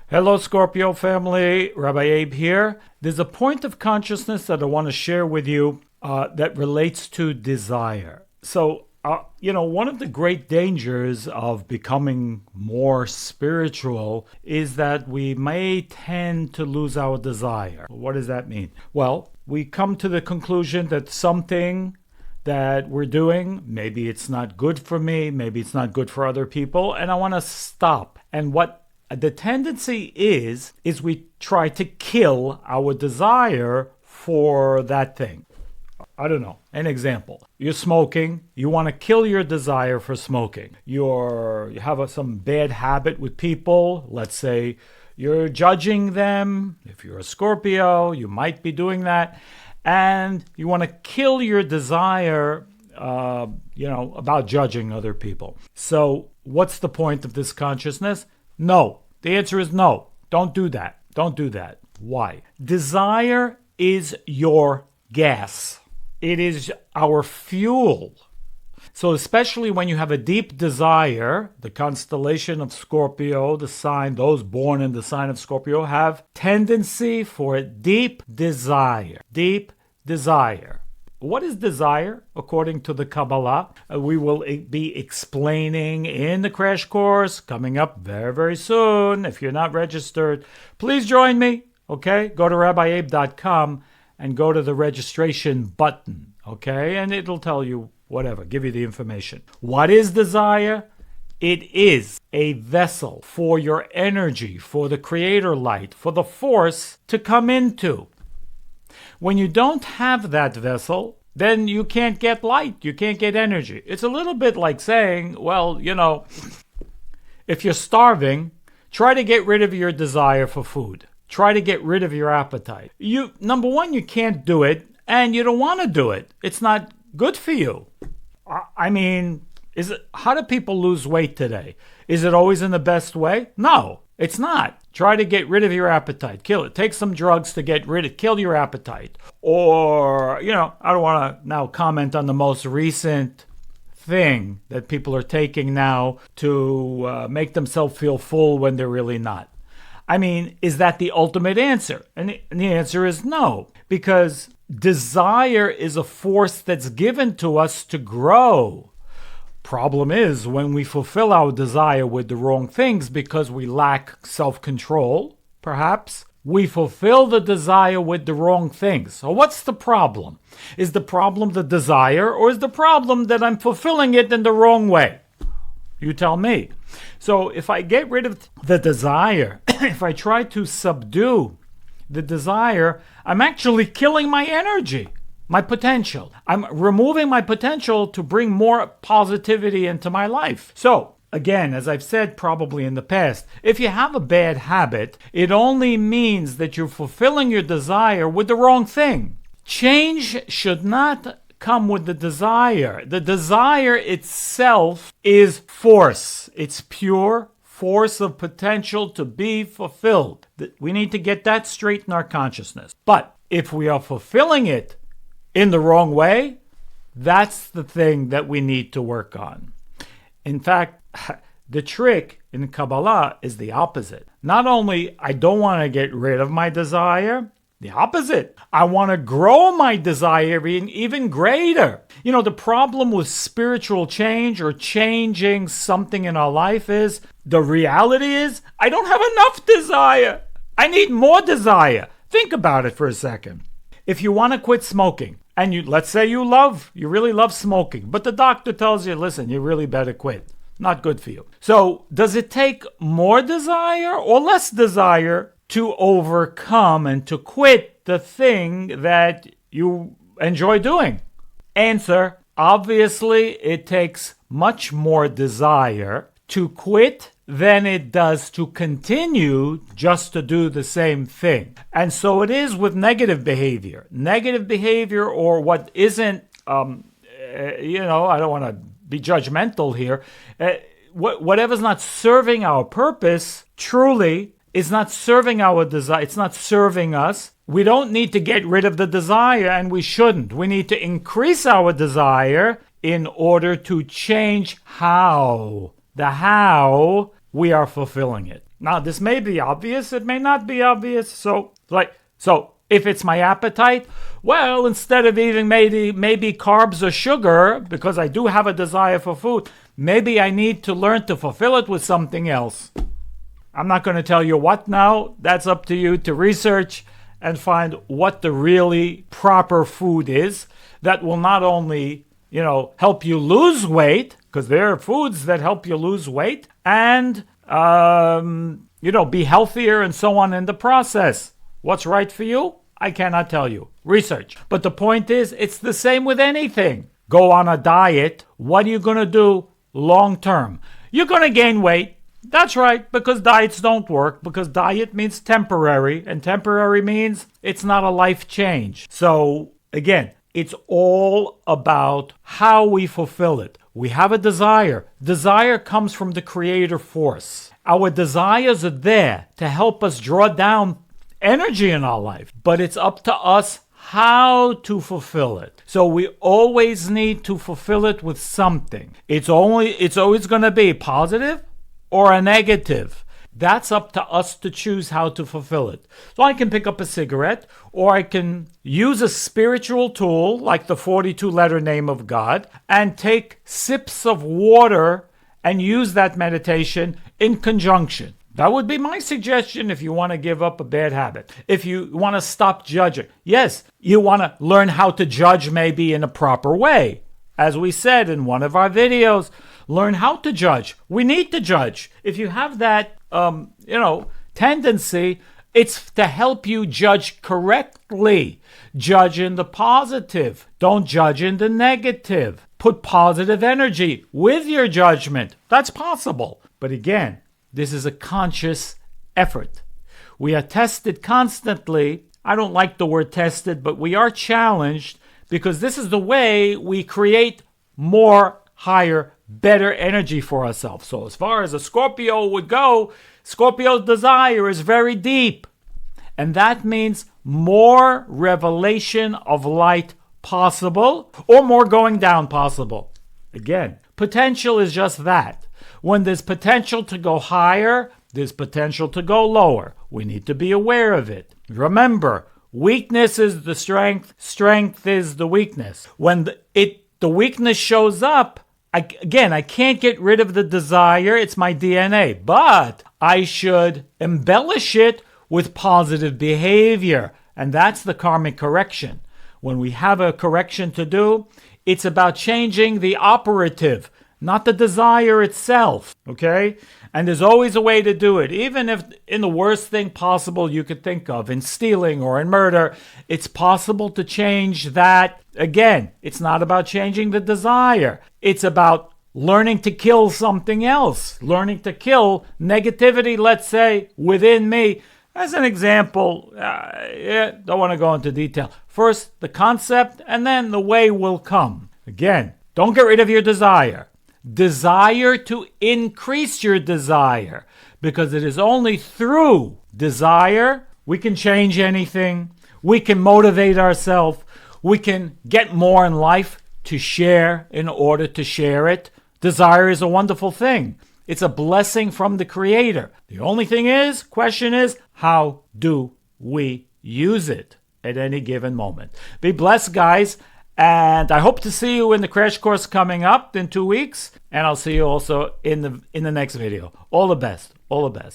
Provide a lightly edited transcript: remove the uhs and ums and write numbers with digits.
Hello, Scorpio family. Rabbi Abe here. There's a point of consciousness that I want to share with you that relates to desire. One of the great dangers of becoming more spiritual is that we may tend to lose our desire. What does that mean? Well, we come to the conclusion that something that we're doing, maybe it's not good for me, maybe it's not good for other people, and I want to stop. And what the tendency is we try to kill our desire for that thing. I don't know. An example. You're smoking. You want to kill your desire for smoking. You have some bad habit with people. Let's say you're judging them. If you're a Scorpio, you might be doing that. And you want to kill your desire, about judging other people. So what's the point of this consciousness? No. The answer is no. Don't do that. Don't do that. Why? Desire is your gas. It is our fuel. So especially when you have a deep desire, the constellation of Scorpio, the sign, those born in the sign of Scorpio have tendency for deep desire. Deep desire. What is desire according to the Kabbalah? We will be explaining in the crash course coming up very, very soon. If you're not registered, please join me. Okay? Go to RabbiAbe.com and go to the registration button. Okay? And it'll tell you whatever, give you the information. What is desire? It is a vessel for your energy, for the creator light, for the force to come into. When you don't have that vessel, then you can't get light, you can't get energy. It's a little bit like saying, if you're starving, try to get rid of your desire for food. Try to get rid of your appetite. Number one, you can't do it, and you don't want to do it. It's not good for you. How do people lose weight today? Is it always in the best way? No, it's not. Try to get rid of your appetite. Kill it. Take some drugs to kill your appetite. Or, I don't want to now comment on the most recent thing that people are taking now to make themselves feel full when they're really not. Is that the ultimate answer? And the answer is no, because desire is a force that's given to us to grow. Problem is when we fulfill our desire with the wrong things because we lack self-control, perhaps, we fulfill the desire with the wrong things. So what's the problem? Is the problem the desire, or is the problem that I'm fulfilling it in the wrong way? You tell me. So if I get rid of the desire, if I try to subdue the desire, I'm actually killing my energy. My potential. I'm removing my potential to bring more positivity into my life. So, again, as I've said probably in the past, if you have a bad habit, it only means that you're fulfilling your desire with the wrong thing. Change should not come with the desire. The desire itself is force. It's pure force of potential to be fulfilled. We need to get that straight in our consciousness. But if we are fulfilling it in the wrong way, that's the thing that we need to work on. In fact, the trick in Kabbalah is the opposite. Not only I don't want to get rid of my desire, the opposite. I want to grow my desire even greater. The problem with spiritual change or changing something in our life is, the reality is, I don't have enough desire. I need more desire. Think about it for a second. If you want to quit smoking, and let's say you really love smoking, but the doctor tells you, listen, you really better quit. Not good for you. So does it take more desire or less desire to overcome and to quit the thing that you enjoy doing? Answer, obviously it takes much more desire to quit than it does to continue just to do the same thing. And so it is with negative behavior. Negative behavior, or what isn't, I don't want to be judgmental here. Whatever's not serving our purpose truly is not serving our desire. It's not serving us. We don't need to get rid of the desire, and we shouldn't. We need to increase our desire in order to change how we are fulfilling it. Now, this may be obvious, it may not be obvious. So if it's my appetite, well, instead of eating maybe carbs or sugar, because I do have a desire for food, maybe I need to learn to fulfill it with something else. I'm not going to tell you what now. That's up to you to research and find what the really proper food is that will not only, help you lose weight, because there are foods that help you lose weight, and, be healthier and so on in the process. What's right for you? I cannot tell you. Research. But the point is, it's the same with anything. Go on a diet. What are you going to do long term? You're going to gain weight. That's right, because diets don't work, because diet means temporary, and temporary means it's not a life change. So, again, it's all about how we fulfill it. We have a desire. Desire comes from the creator force. Our desires are there to help us draw down energy in our life, but it's up to us how to fulfill it. So we always need to fulfill it with something. It's always going to be positive or a negative. That's up to us to choose how to fulfill it. So I can pick up a cigarette, or I can use a spiritual tool like the 42-letter name of God and take sips of water and use that meditation in conjunction. That would be my suggestion if you want to give up a bad habit. If you want to stop judging. Yes, you want to learn how to judge maybe in a proper way. As we said in one of our videos, learn how to judge. We need to judge. If you have that, tendency, it's to help you judge correctly. Judge in the positive. Don't judge in the negative. Put positive energy with your judgment. That's possible. But again, this is a conscious effort. We are tested constantly. I don't like the word tested, but we are challenged because this is the way we create more, higher, better energy for ourselves. So as far as a Scorpio would go, Scorpio's desire is very deep. And that means more revelation of light possible, or more going down possible. Again, potential is just that. When there's potential to go higher, there's potential to go lower. We need to be aware of it. Remember, weakness is the strength, strength is the weakness. When the weakness shows up, I can't get rid of the desire. It's my DNA. But I should embellish it with positive behavior. And that's the karmic correction. When we have a correction to do, it's about changing the operative, not the desire itself, okay? And there's always a way to do it. Even if in the worst thing possible you could think of, in stealing or in murder, it's possible to change that. Again, it's not about changing the desire. It's about learning to kill something else, learning to kill negativity, let's say, within me. As an example, don't want to go into detail. First, the concept, and then the way will come. Again, don't get rid of your desire. Desire to increase your desire, because it is only through desire we can change anything, we can motivate ourselves, we can get more in life to share in order to share it. Desire is a wonderful thing. It's a blessing from the Creator. The only question is, how do we use it at any given moment? Be blessed, guys. And I hope to see you in the crash course coming up in 2 weeks. And I'll see you also in the next video. All the best. All the best.